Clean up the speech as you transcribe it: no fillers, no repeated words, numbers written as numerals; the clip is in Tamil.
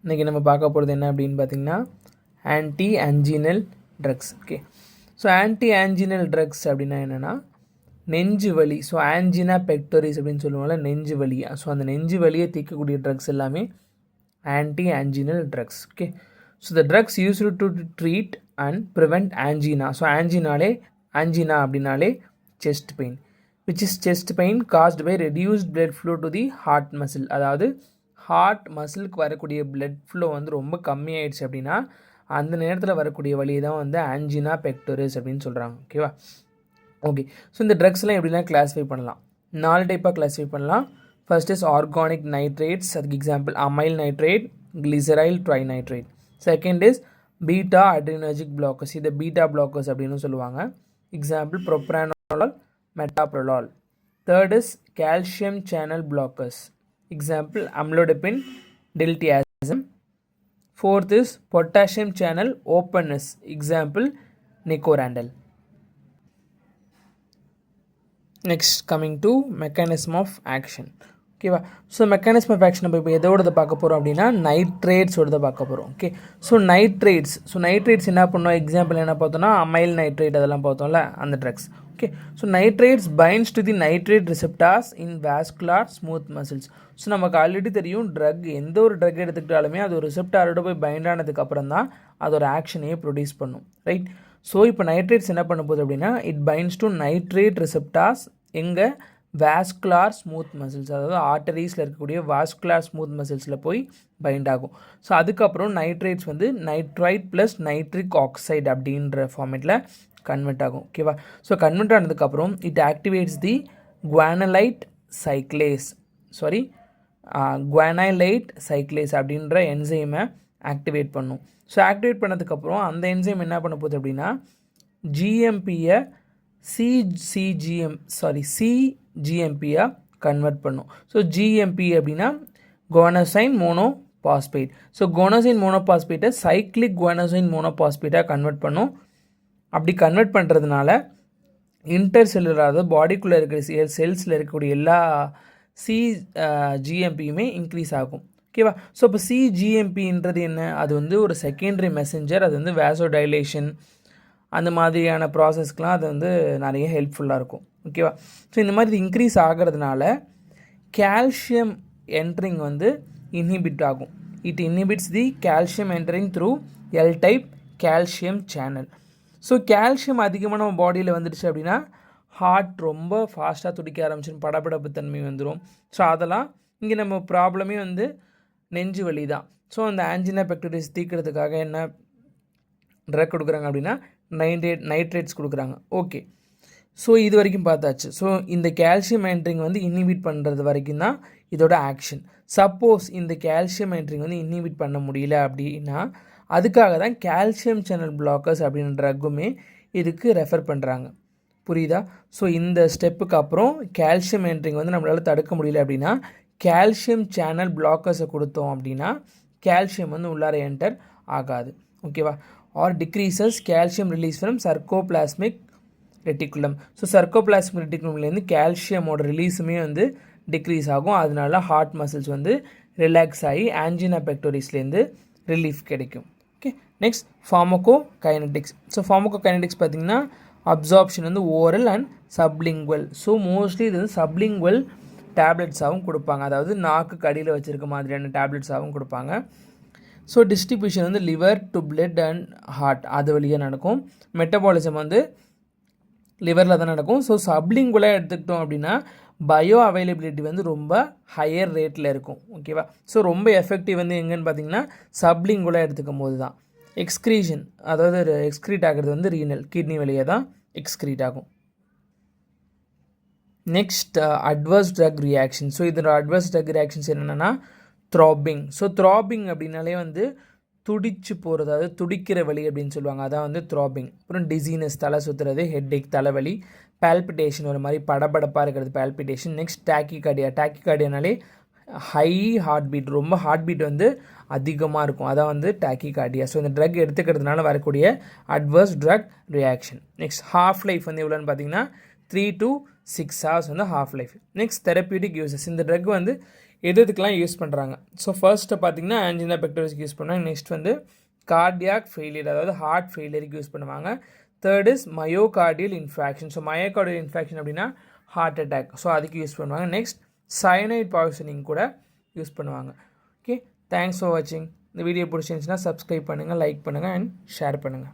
இன்றைக்கி நம்ம பார்க்க போகிறது என்ன அப்படின்னு பார்த்தீங்கன்னா anti anginal drugs. Okay, so anti anginal drugs அப்படின்னா என்னென்னா நெஞ்சு வலி. ஸோ ஆன்ஜினா பெக்டோரிஸ் அப்படின்னு சொல்லுவாங்கள்ல, நெஞ்சு வலி. ஸோ அந்த நெஞ்சு வலியை தீர்க்கக்கூடிய ட்ரக்ஸ் எல்லாமே anti anginal drugs. Okay, so the drugs used to treat and prevent angina. So angina அப்படின்னாலே chest pain, which is chest pain caused by reduced blood flow to the heart muscle. அதாவது ஹார்ட் மசிலுக்கு வரக்கூடிய பிளட் ஃப்ளோ வந்து ரொம்ப கம்மியாயிடுச்சு அப்படின்னா அந்த நேரத்தில் வரக்கூடிய வழி தான் வந்து ஆன்ஜினா பெக்டோரிஸ் அப்படின்னு சொல்கிறாங்க. ஓகேவா? ஓகே, ஸோ இந்த ட்ரக்ஸ்லாம் எப்படிலாம் கிளாஸிஃபை பண்ணலாம்? 4 டைப்பாக கிளாஸிஃபை பண்ணலாம். ஃபர்ஸ்ட் இஸ் ஆர்கானிக் நைட்ரேட்ஸ், அதுக்கு example amyl nitrate, glyceryl trinitrate. Second is beta adrenergic blockers, இதை பீட்டா பிளாக்கர்ஸ் அப்படின்னு சொல்லுவாங்க. Example propranolol, metoprolol. Third is calcium channel blockers, example amlodipine, diltiazem. Fourth is potassium channel openness, example nicorandil. Next, coming to mechanism of action. ஓகேவா? ஸோ மெக்கானிசம் ஆஃப் ஆக்ஷன் நம்ம இப்போ எதோட பார்க்க போகிறோம் அப்படின்னா நைட்ரேட்ஸோட பார்க்க போகிறோம். ஓகே, ஸோ நைட்ரேட்ஸ் என்ன பண்ணோம்? எக்ஸாம்பிள் என்ன பார்த்தோம்னா அமைல் நைட்ரேட் அதெல்லாம் பார்த்தோம்ல, அந்த drugs. Okay, so nitrates binds to the nitrate receptors in vascular smooth muscles. So நமக்கு ஆல்ரெடி தெரியும், எந்த ஒரு ட்ரக் எடுத்துக்கிட்டாலுமே அது ஒரு ரிசெப்டாரோட போய் பைண்ட் ஆனதுக்கு அப்புறம் தான் அதோட ஆக்ஷனையே ப்ரொடியூஸ் பண்ணும், ரைட்? ஸோ இப்போ நைட்ரேட்ஸ் என்ன பண்ண போகுது அப்படின்னா it binds to nitrate receptors எங்கே? வாஸ்குலார் ஸ்மூத் மசில்ஸ், அதாவது ஆர்டரிஸில் இருக்கக்கூடிய வாஸ்குலார் ஸ்மூத் மசில்ஸில் போய் பைண்ட் ஆகும். ஸோ அதுக்கப்புறம் நைட்ரேட்ஸ் வந்து நைட்ரைட் ப்ளஸ் நைட்ரிக் ஆக்சைடு அப்படின்ற ஃபார்மேட்டில் கன்வெர்ட் ஆகும். ஓகேவா? ஸோ கன்வெர்ட் ஆனதுக்கப்புறம் it activates the guanylate cyclase அப்படின்ற என்சைமை ஆக்டிவேட் பண்ணும். ஸோ ஆக்டிவேட் பண்ணதுக்கப்புறம் அந்த என்சைம் என்ன பண்ண போகுது அப்படின்னா ஜிஎம்பியை சிஜிஎம்பியாக கன்வெர்ட் பண்ணும். ஸோ ஜிஎம்பி அப்படின்னா குவானோசைன் மோனோபாஸ்பேட். ஸோ குவானோசைன் மோனோபாஸ்பேட்டை சைக்ளிக் குவானோசைன் மோனோபாஸ்பேட்டாக கன்வெர்ட் பண்ணும். அப்படி கன்வெர்ட் பண்ணுறதுனால இன்டர்செல்லுலர், அதாவது பாடிக்குள்ளே இருக்கிற செல்ஸில் இருக்கக்கூடிய எல்லா ஜிஎம்பியுமே இன்க்ரீஸ் ஆகும். ஓகேவா? ஸோ இப்போ சிஜிஎம்பின்றது என்ன? அது வந்து ஒரு செகண்டரி மெசஞ்சர். அது வந்து வேசோடைலேஷன் அந்த மாதிரியான ப்ராசஸ்க்கெலாம் அது வந்து நிறைய ஹெல்ப்ஃபுல்லாக இருக்கும். ஓகேவா? ஸோ இந்த மாதிரி இன்க்ரீஸ் ஆகிறதுனால கால்சியம் என்ட்ரிங் வந்து இன்ஹிபிட் ஆகும். It inhibits the calcium entering through L type calcium channel. So calcium அதிகமாக நம்ம பாடியில் வந்துடுச்சு அப்படின்னா ஹார்ட் ரொம்ப ஃபாஸ்ட்டாக துடிக்க ஆரம்பிச்சிடும், படபடப்பு தன்மை வந்துடும். ஸோ அதெல்லாம் இங்கே நம்ம ப்ராப்ளமே வந்து நெஞ்சு வலி தான். ஸோ அந்த ஆன்ஜினா பெக்டோரிஸ் தீர்க்கிறதுக்காக என்ன ட்ரக் கொடுக்குறாங்க அப்படின்னா நைட்ரேட்ஸ் கொடுக்குறாங்க. ஓகே, ஸோ இது வரைக்கும் பார்த்தாச்சு. ஸோ இந்த கால்சியம் என்ட்ரிங் வந்து இன்ஹிபிட் பண்ணுறது வரைக்கும் தான் இதோட ஆக்ஷன். சப்போஸ் இந்த கால்சியம் என்ட்ரிங் வந்து இன்ஹிபிட் பண்ண முடியல அப்படின்னா அதுக்காக தான் கால்சியம் சேனல் பிளாக்கர்ஸ் அப்படின்ற ட்ரக்குமே இதுக்கு ரெஃபர் பண்ணுறாங்க. புரியுதா? ஸோ இந்த ஸ்டெப்புக்கு அப்புறம் கால்சியம் என்ட்ரிங் வந்து நம்மளால் தடுக்க முடியல அப்படின்னா கால்சியம் சேனல் பிளாக்கர்ஸை கொடுத்தோம் அப்படின்னா கால்சியம் வந்து உள்ளார என்டர் ஆகாது. ஓகேவா? Or decreases calcium release from sarcoplasmic reticulum. So sarcoplasmic ரெட்டிகுலம்லேருந்து கால்சியமோட ரிலீஸுமே வந்து டிக்ரீஸ் ஆகும். அதனால ஹார்ட் மசில்ஸ் வந்து ரிலாக்ஸ் ஆகி ஆன்ஜினா பெக்டோரிஸ்லேருந்து ரிலீஃப் கிடைக்கும். Okay, next pharmacokinetics. So pharmacokinetics பார்த்திங்கன்னா அப்சார்ப்ஷன் வந்து oral and sublingual. So mostly இது வந்து சப்லிங்குவல் டேப்லெட்ஸாகவும் கொடுப்பாங்க, அதாவது நாக்கு கடியில் வச்சுருக்க மாதிரியான டேப்லெட்ஸாகவும் கொடுப்பாங்க. ஸோ டிஸ்ட்ரிபியூஷன் வந்து liver to blood and heart அது வழியாக நடக்கும். மெட்டபாலிசம் வந்து லிவரில் தான் நடக்கும். ஸோ சப்லிங்குவலாக எடுத்துக்கிட்டோம் அப்படின்னா பயோ அவைலபிலிட்டி வந்து ரொம்ப ஹையர் ரேட்டில் இருக்கும். ஓகேவா? ஸோ ரொம்ப எஃபெக்டிவ் வந்து எங்கன்னு பார்த்தீங்கன்னா சப்லிங்குவலாக எடுத்துக்கும் போது தான். எக்ஸ்க்ரீஷன், அதாவது எக்ஸ்க்ரீட் ஆகிறது வந்து ரீனல் கிட்னி வழியாக தான் எக்ஸ்க்ரீட் ஆகும். Next adverse drug reaction. So இதோட அட்வர்ஸ் ட்ரக் ரியாக்ஷன்ஸ் என்னென்னா த்ராபிங். ஸோ த்ராபிங் அப்படின்னாலே வந்து துடிச்சு போகிறது, அதாவது துடிக்கிற வலி அப்படின்னு சொல்லுவாங்க, அதான் வந்து த்ராபிங். அப்புறம் டிசீனஸ், தலை சுற்றுறது, ஹெட்ஏக் தலைவலி, பால்பிட்டேஷன் ஒரு மாதிரி படபடப்பாக இருக்கிறது பால்பிட்டேஷன். நெக்ஸ்ட் டாக்கிகார்டியானாலே ஹை ஹார்ட் பீட், ரொம்ப ஹார்ட் பீட் வந்து அதிகமாக இருக்கும், அதான் வந்து டாக்கிகார்டியா. ஸோ இந்த ட்ரக் எடுத்துக்கிறதுனால வரக்கூடிய adverse drug reaction. Next half life வந்து எவ்வளோன்னு பார்த்தீங்கன்னா 3 to 6 hours வந்து half life. Next therapeutic uses. இந்த ட்ரக் வந்து எதுக்கெலாம் யூஸ் பண்ணுறாங்க. ஸோ ஃபர்ஸ்ட்டு பார்த்தீங்கன்னா ஆன்ஜினா பெக்டோரிஸ்க்கு யூஸ் பண்ணுவாங்க. நெக்ஸ்ட் வந்து கார்டியாக் ஃபெயிலியர், அதாவது ஹார்ட் ஃபெயிலியருக்கு யூஸ் பண்ணுவாங்க. Third is myocardial infarction. So myocardial இன்ஃபேக்ஷன் அப்படின்னா ஹார்ட் அட்டாக், ஸோ அதுக்கு யூஸ் பண்ணுவாங்க. நெக்ஸ்ட் சயனைட் பாய்சனிங் கூட யூஸ் பண்ணுவாங்க. ஓகே, தேங்க்ஸ் ஃபார் வாட்சிங். இந்த வீடியோ பிடிச்சிருந்துச்சுன்னா சப்ஸ்கிரைப் பண்ணுங்கள், லைக் பண்ணுங்கள் அண்ட் ஷேர் பண்ணுங்கள்.